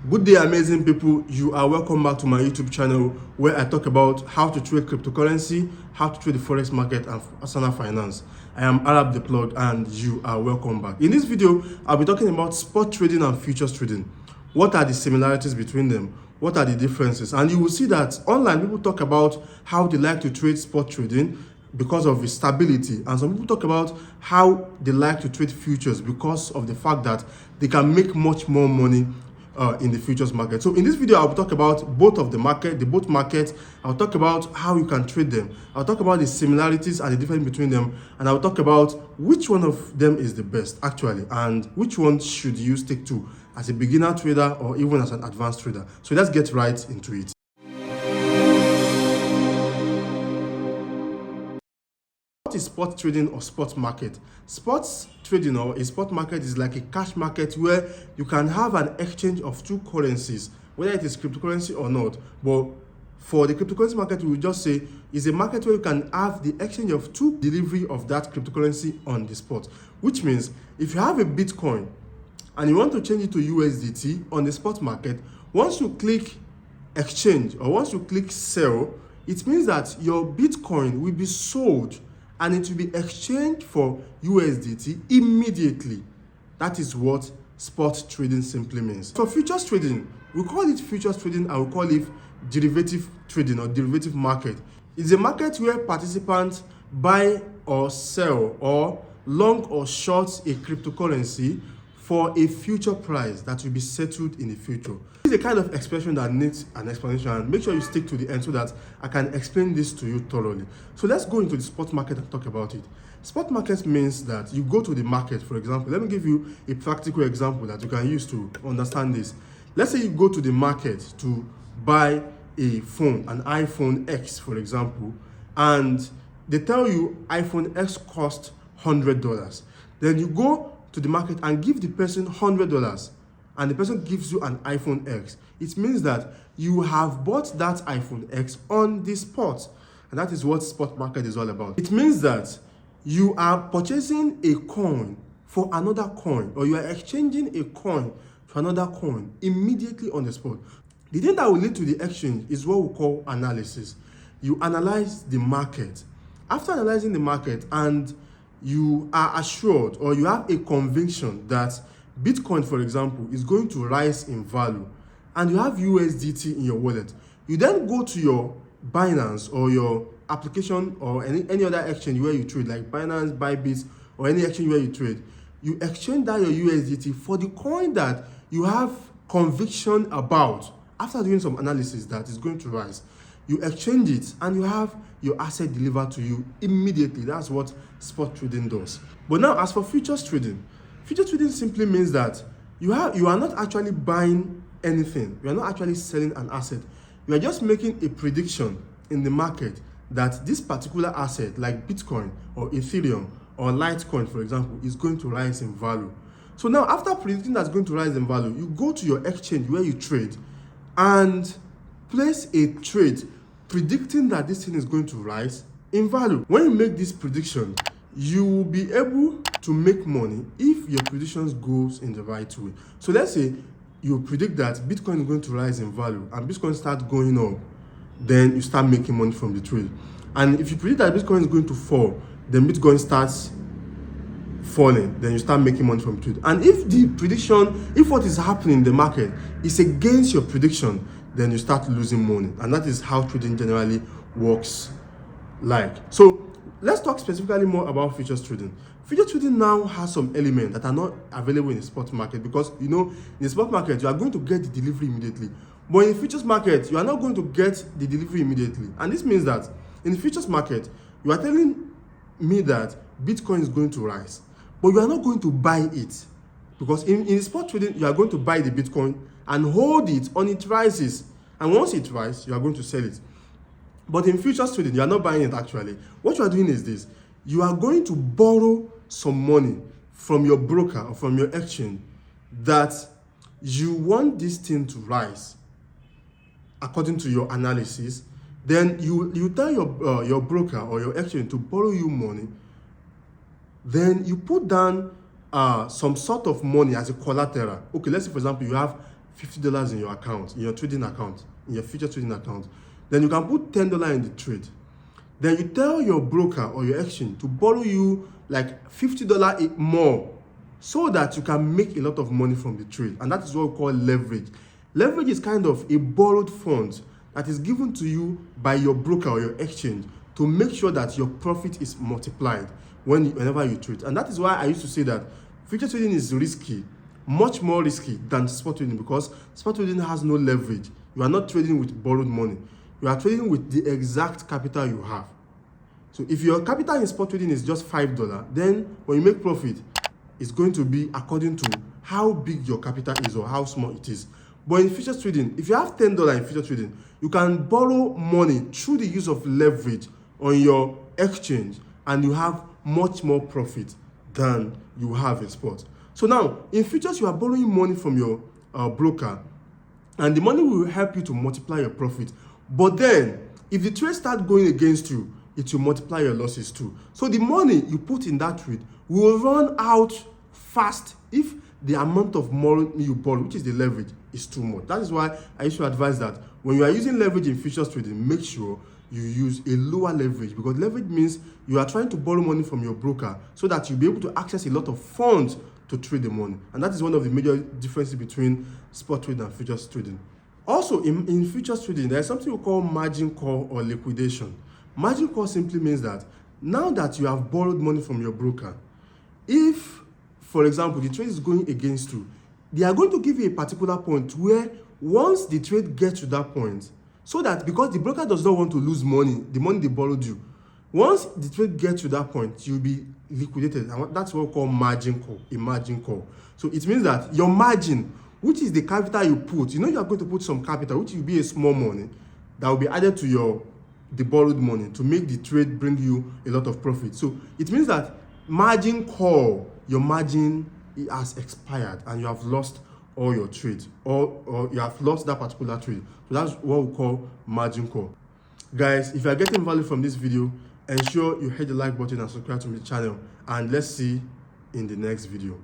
Good day, amazing people. You are welcome back to my YouTube channel where I talk about how to trade cryptocurrency, how to trade the forex market and personal finance. I am Arab the Plug and you are welcome back. In this video, I'll be talking about spot trading and futures trading. What are the similarities between them? What are the differences? And you will see that online people talk about how they like to trade spot trading because of the stability, and some people talk about how they like to trade futures because of the fact that they can make much more money in the futures market. So in this video, I'll talk about both of the both markets. I'll talk about how you can trade them. I'll talk about the similarities and the difference between them, and I'll talk about which one of them is the best actually, and which one should you stick to as a beginner trader or even as an advanced trader. So let's get right into it. What is spot trading or spot market? Sports trading or a spot market is like a cash market where you can have an exchange of two currencies, whether it is cryptocurrency or not. But for the cryptocurrency market, we will just say is a market where you can have the exchange of two delivery of that cryptocurrency on the spot. Which means if you have a Bitcoin and you want to change it to USDT on the spot market, once you click exchange or once you click sell, it means that your Bitcoin will be sold and it will be exchanged for USDT immediately. That is what spot trading simply means. For futures trading, we call it futures trading and we call it derivative trading or derivative market. It's a market where participants buy or sell or long or short a cryptocurrency for a future price that will be settled in the future. This is a kind of expression that needs an explanation, and make sure you stick to the end so that I can explain this to you thoroughly. So let's go into the spot market and talk about it. Spot market means that you go to the market. For example, let me give you a practical example that you can use to understand this. Let's say you go to the market to buy a phone, an iPhone X, for example, and they tell you iPhone X costs $100. Then you go to the market and give the person $100 and the person gives you an iPhone X. It means that you have bought that iPhone X on the spot, and that is what spot market is all about. It means that you are purchasing a coin for another coin, or you are exchanging a coin for another coin immediately on the spot. The thing that will lead to the exchange is what we call analysis. You analyze the market. After analyzing the market and you are assured or you have a conviction that Bitcoin, for example, is going to rise in value and you have USDT in your wallet, you then go to your Binance or your application or any other exchange where you trade, like Binance, Bybit, or any exchange where you trade. You exchange that your USDT for the coin that you have conviction about. After doing some analysis that is going to rise, you exchange it and you have your asset delivered to you immediately. That's what spot trading does. But now, as for futures trading simply means that you are not actually buying anything. You are not actually selling an asset. You are just making a prediction in the market that this particular asset, like Bitcoin or Ethereum or Litecoin, for example, is going to rise in value. So now, after predicting that's going to rise in value, you go to your exchange where you trade and place a trade predicting that this thing is going to rise in value. When you make this prediction, you will be able to make money if your predictions goes in the right way. So let's say you predict that Bitcoin is going to rise in value and Bitcoin starts going up, then you start making money from the trade. And if you predict that Bitcoin is going to fall, then Bitcoin starts falling, then you start making money from trade. And if what is happening in the market is against your prediction, then you start losing money. And that is how trading generally works like. So let's talk specifically more about futures trading. Futures trading now has some elements that are not available in the spot market, because you know, in the spot market you are going to get the delivery immediately, but in the futures market you are not going to get the delivery immediately. And this means that in the futures market you are telling me that Bitcoin is going to rise, but you are not going to buy it, because in spot trading you are going to buy the Bitcoin and hold it on its rises, and once it rises you are going to sell it. But in futures trading you are not buying it actually. What you are doing is this: you are going to borrow some money from your broker or from your exchange that you want this thing to rise according to your analysis. Then you tell your broker or your exchange to borrow you money. Then you put down some sort of money as a collateral. Okay, let's say for example you have $50 in your account, in your trading account, in your future trading account, then you can put $10 in the trade. Then you tell your broker or your exchange to borrow you like $50 more so that you can make a lot of money from the trade. And that is what we call leverage. Leverage is kind of a borrowed fund that is given to you by your broker or your exchange to make sure that your profit is multiplied whenever you trade. And that is why I used to say that future trading is risky, much more risky than spot trading, because spot trading has no leverage. You are not trading with borrowed money. You are trading with the exact capital you have. So if your capital in spot trading is just $5, then when you make profit, it's going to be according to how big your capital is or how small it is. But in future trading, if you have $10 in future trading, you can borrow money through the use of leverage on your exchange, and you have much more profit than you have in spot. So now, in futures, you are borrowing money from your broker, and the money will help you to multiply your profit. But then, if the trade starts going against you, it will multiply your losses too. So the money you put in that trade will run out fast if the amount of money you borrow, which is the leverage, is too much. That is why I used to advise that when you are using leverage in futures trading, make sure you use a lower leverage, because leverage means you are trying to borrow money from your broker so that you'll be able to access a lot of funds to trade the money. And that is one of the major differences between spot trading and futures trading. Also, in futures trading, there is something we call margin call or liquidation. Margin call simply means that now that you have borrowed money from your broker, if, for example, the trade is going against you, they are going to give you a particular point where once the trade gets to that point, so that because the broker does not want to lose money, the money they borrowed you, once the trade gets to that point, you'll be liquidated. And that's what we call margin call, a margin call. So it means that your margin, which is the capital you put, you are going to put some capital, which will be a small money, that will be added to the borrowed money to make the trade bring you a lot of profit. So it means that margin call, your margin has expired and you have lost all your trades, or you have lost that particular trade. So that's what we call margin call. Guys, if you are getting value from this video, ensure you hit the like button and subscribe to my channel, and let's see in the next video.